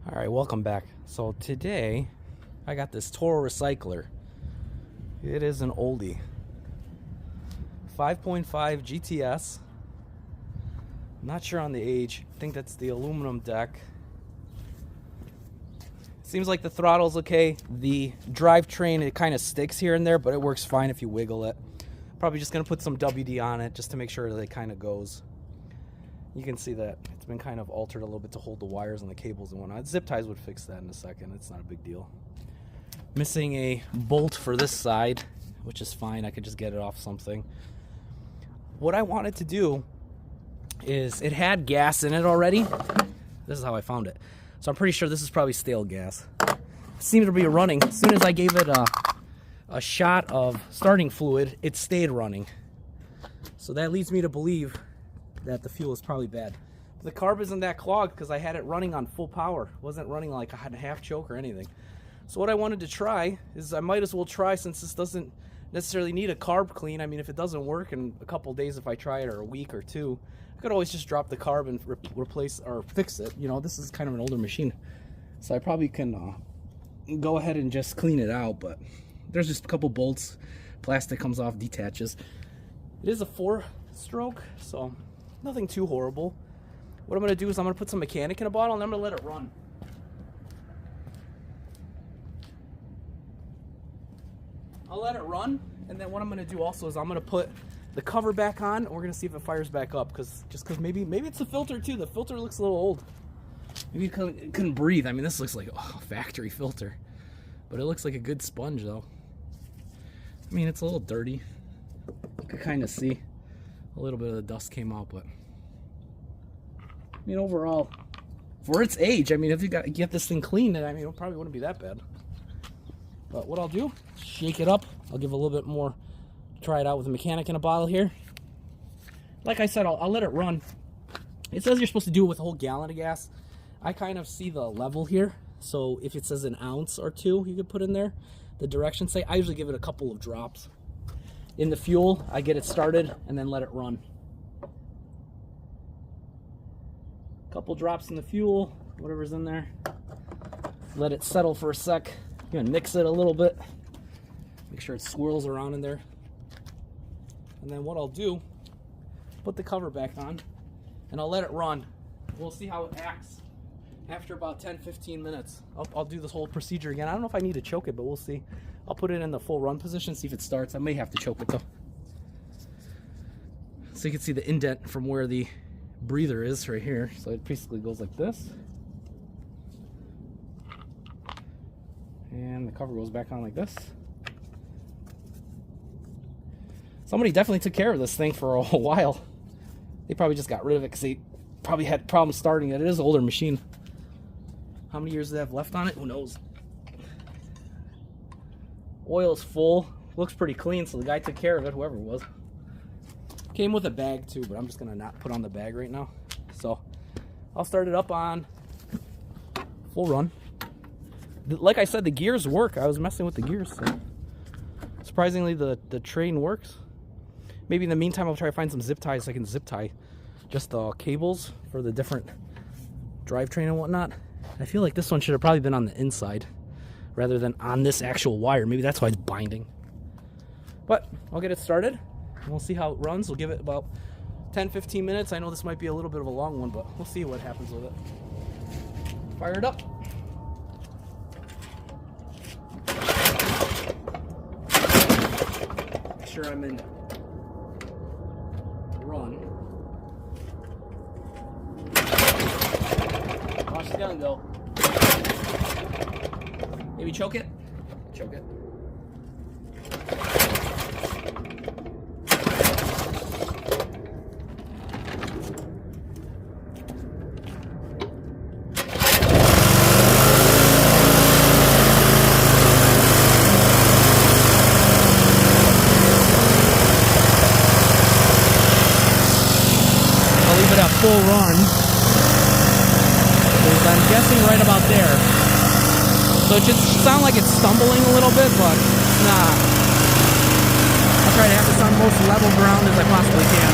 All right, welcome back. So today I got this Toro recycler. It is an oldie. 5.5 GTS. Not sure on the age. I think that's the aluminum deck. Seems like the throttle's okay. The drivetrain, it kind of sticks here and there, but it works fine if you wiggle it. Probably just gonna put some WD on it just to make sure that it kind of goes. You can see that it's been kind of altered a little bit to hold the wires and the cables and whatnot. Zip ties would fix that in a second. It's not a big deal. Missing a bolt for this side, which is fine. I could just get it off something. What I wanted to do is, it had gas in it already. This is how I found it. So I'm pretty sure this is probably stale gas. It seemed to be running. As soon as I gave it a shot of starting fluid, it stayed running. So that leads me to believe that the fuel is probably bad. The carb isn't that clogged because I had it running on full power. It wasn't running like I had a half choke or anything. So what I wanted to try is, I might as well try, since this doesn't necessarily need a carb clean. I mean, if it doesn't work in a couple days, if I try it, or a week or two, I could always just drop the carb and replace or fix it. You know, this is kind of an older machine, so I probably can go ahead and just clean it out. But there's just a couple bolts, plastic comes off, detaches. It is a 4-stroke, so nothing too horrible. What I'm going to do is I'm going to put some mechanic in a bottle and I'm going to let it run. I'll let it run, and then what I'm going to do also is I'm going to put the cover back on, and we're going to see if it fires back up, because maybe it's the filter too. The filter looks a little old. Maybe it couldn't breathe. I mean, this looks like a factory filter, but it looks like a good sponge though. I mean, it's a little dirty. You can kind of see a little bit of the dust came out, but I mean, overall, for its age, I mean, if you get this thing cleaned, I mean, it probably wouldn't be that bad. But what I'll do, shake it up. I'll give a little bit more, try it out with a mechanic in a bottle here. Like I said, I'll let it run. It says you're supposed to do it with a whole gallon of gas. I kind of see the level here, so if it says an ounce or two, you could put in there. The directions say, I usually give it a couple of drops in the fuel. I get it started and then let it run. Couple drops in the fuel, whatever's in there. Let it settle for a sec. You're gonna mix it a little bit. Make sure it swirls around in there. And then what I'll do, put the cover back on and I'll let it run. We'll see how it acts after about 10-15 minutes. I'll do this whole procedure again. I don't know if I need to choke it, but we'll see. I'll put it in the full run position, see if it starts. I may have to choke it though. So you can see the indent from where the breather is right here. So it basically goes like this. And the cover goes back on like this. Somebody definitely took care of this thing for a while. They probably just got rid of it because they probably had problems starting it. It is an older machine. How many years do they have left on it? Who knows? Oil is full. Looks pretty clean, so the guy took care of it, whoever it was. Came with a bag too, but I'm just gonna not put on the bag right now. So I'll start it up on full run. Like I said, the gears work. I was messing with the gears, so surprisingly the train works. Maybe in the meantime I'll try to find some zip ties so I can zip tie just the cables for the different drivetrain and whatnot. I feel like this one should have probably been on the inside rather than on this actual wire. Maybe that's why it's binding. But I'll get it started and we'll see how it runs. We'll give it about 10-15 minutes. I know this might be a little bit of a long one, but we'll see what happens with it. Fire it up. Make sure I'm in run. Watch the gun go. Maybe choke it. Choke it. I'll leave it at full run. I'm guessing right about there. So it should sound like it's stumbling a little bit, but it's not. I'll try to have this on most level ground as I possibly can.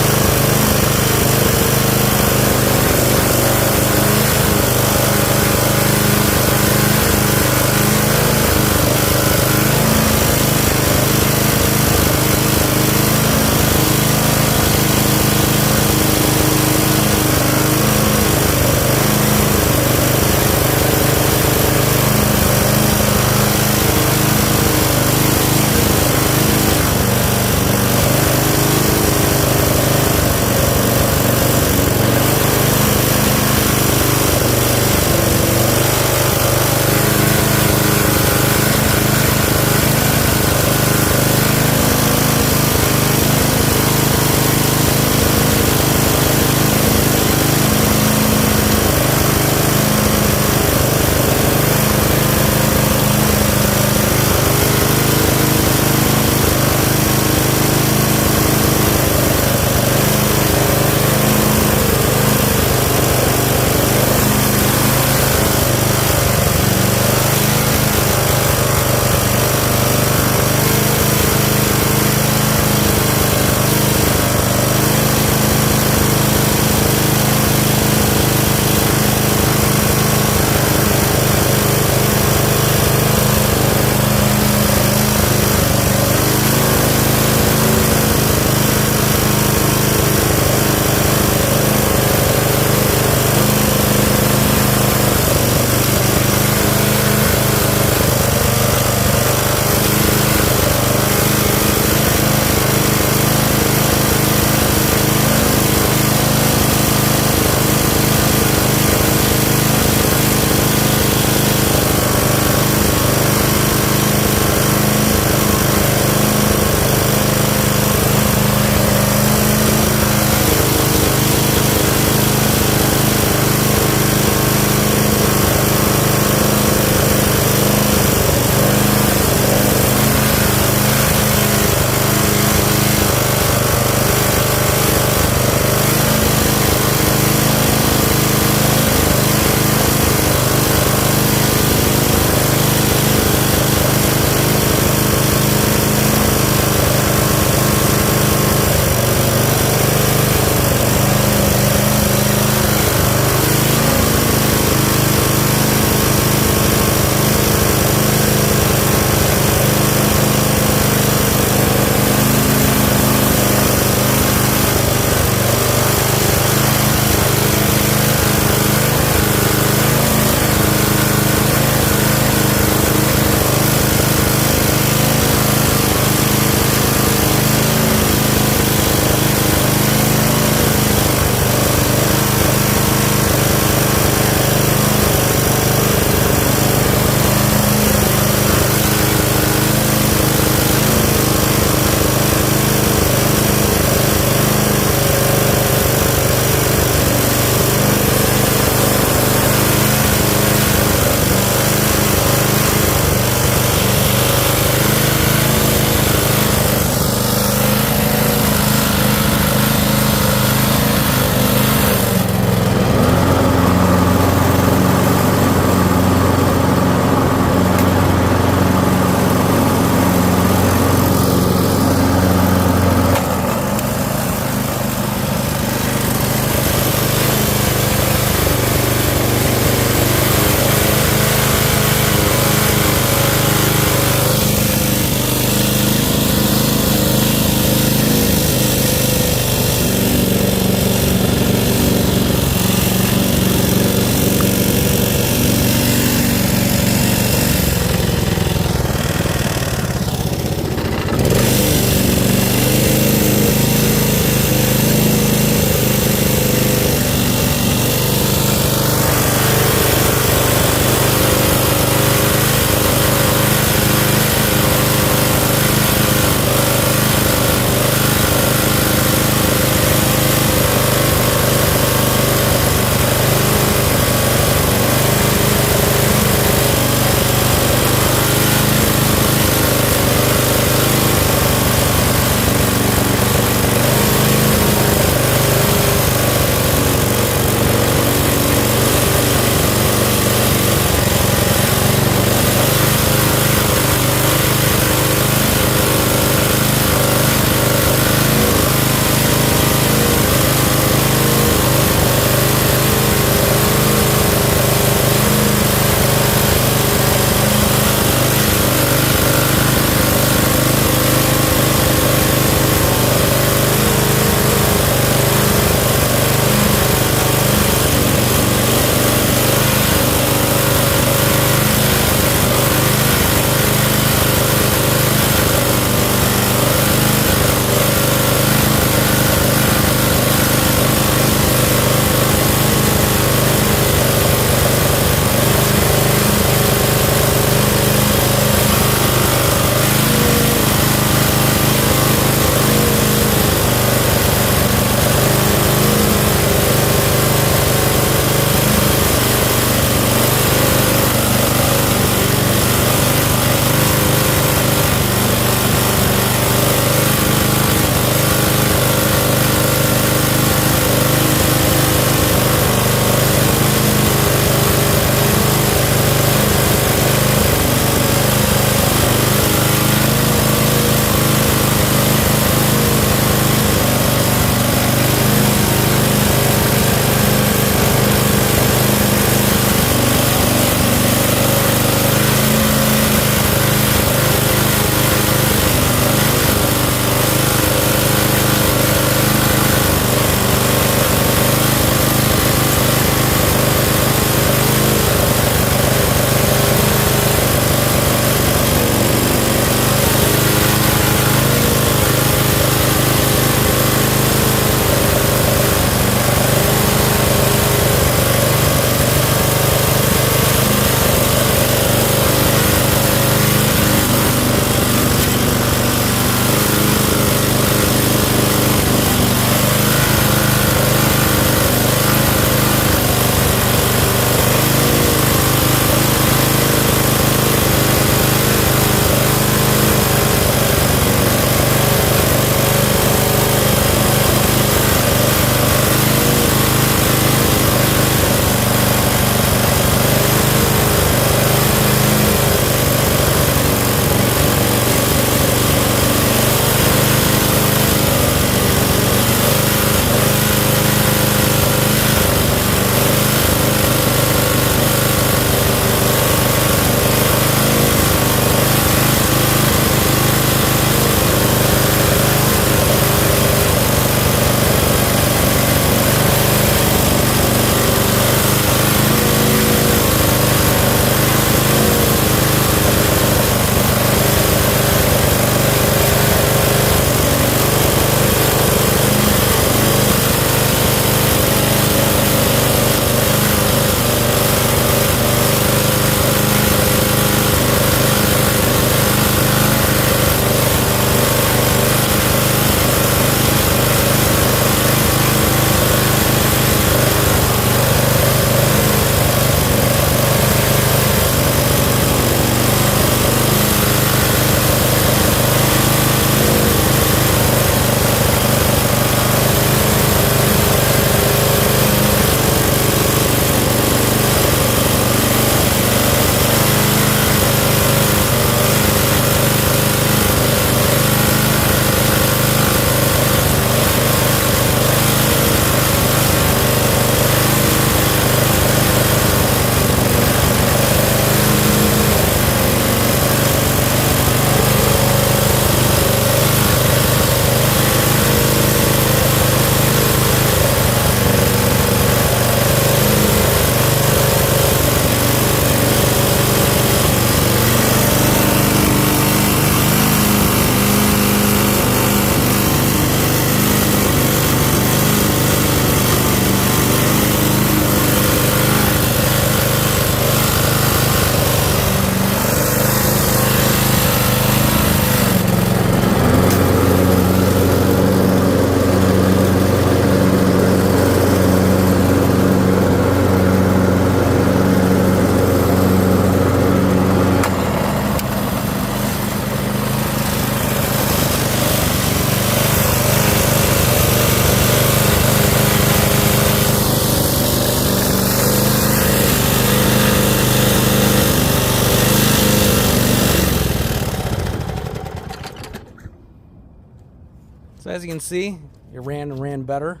So as you can see, it ran better.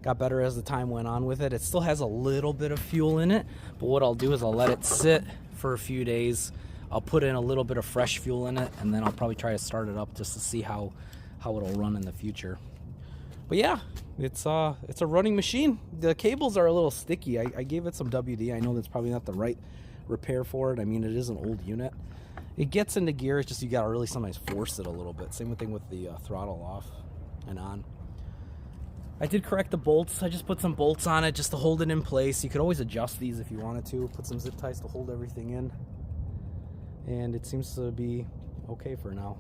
Got better as the time went on with it. It still has a little bit of fuel in it, but what I'll do is I'll let it sit for a few days. I'll put in a little bit of fresh fuel in it, and then I'll probably try to start it up just to see how it'll run in the future. But yeah, it's a running machine. The cables are a little sticky. I gave it some WD. I know that's probably not the right repair for it. I mean, it is an old unit. It gets into gear, it's just you gotta really sometimes force it a little bit. Same thing with the throttle off and on. I did correct the bolts. I just put some bolts on it just to hold it in place. You could always adjust these if you wanted to. Put some zip ties to hold everything in. And it seems to be okay for now.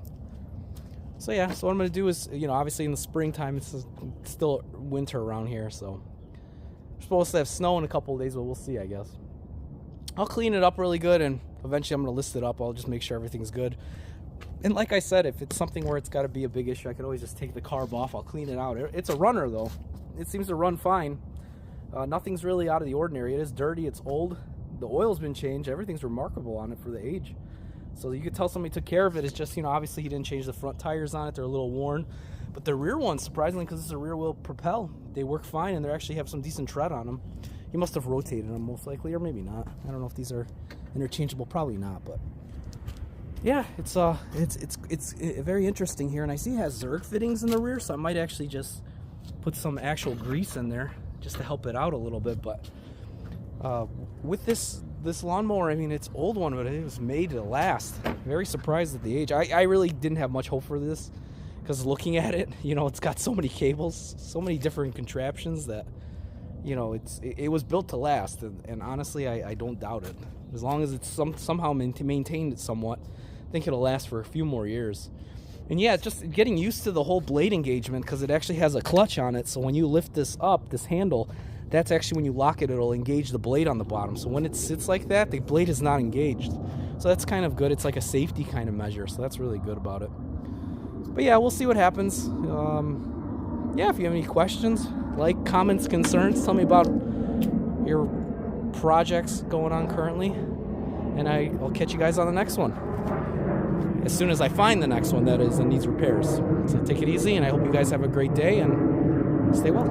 So yeah, so what I'm going to do is, you know, obviously in the springtime, it's still winter around here, so we're supposed to have snow in a couple of days, but we'll see, I guess. I'll clean it up really good, and eventually I'm going to list it up. I'll just make sure everything's good. And like I said, if it's something where it's got to be a big issue, I could always just take the carb off. I'll clean it out. It's a runner, though. It seems to run fine. Nothing's really out of the ordinary. It is dirty. It's old. The oil's been changed. Everything's remarkable on it for the age. So you could tell somebody took care of it. It's just, you know, obviously he didn't change the front tires on it. They're a little worn. But the rear ones, surprisingly, because it's a rear wheel propel, they work fine, and they actually have some decent tread on them. He must have rotated them most likely, or maybe not. I don't know if these are interchangeable. Probably not, but yeah, it's very interesting here. And I see it has Zerg fittings in the rear, so I might actually just put some actual grease in there just to help it out a little bit. But with this lawnmower, I mean, it's old one, but it was made to last. Very surprised at the age. I really didn't have much hope for this, because looking at it, you know, it's got so many cables, so many different contraptions that, you know, it was built to last. And honestly, I don't doubt it. As long as it's somehow maintained it somewhat, I think it'll last for a few more years. And yeah, just getting used to the whole blade engagement, because it actually has a clutch on it. So when you lift this up, this handle, that's actually when you lock it, it'll engage the blade on the bottom. So when it sits like that, the blade is not engaged. So that's kind of good. It's like a safety kind of measure. So that's really good about it. But yeah, we'll see what happens. Yeah, if you have any questions, like, comments, concerns, tell me about your projects going on currently. And I'll catch you guys on the next one. As soon as I find the next one, that is, that needs repairs. So take it easy, and I hope you guys have a great day, and stay well.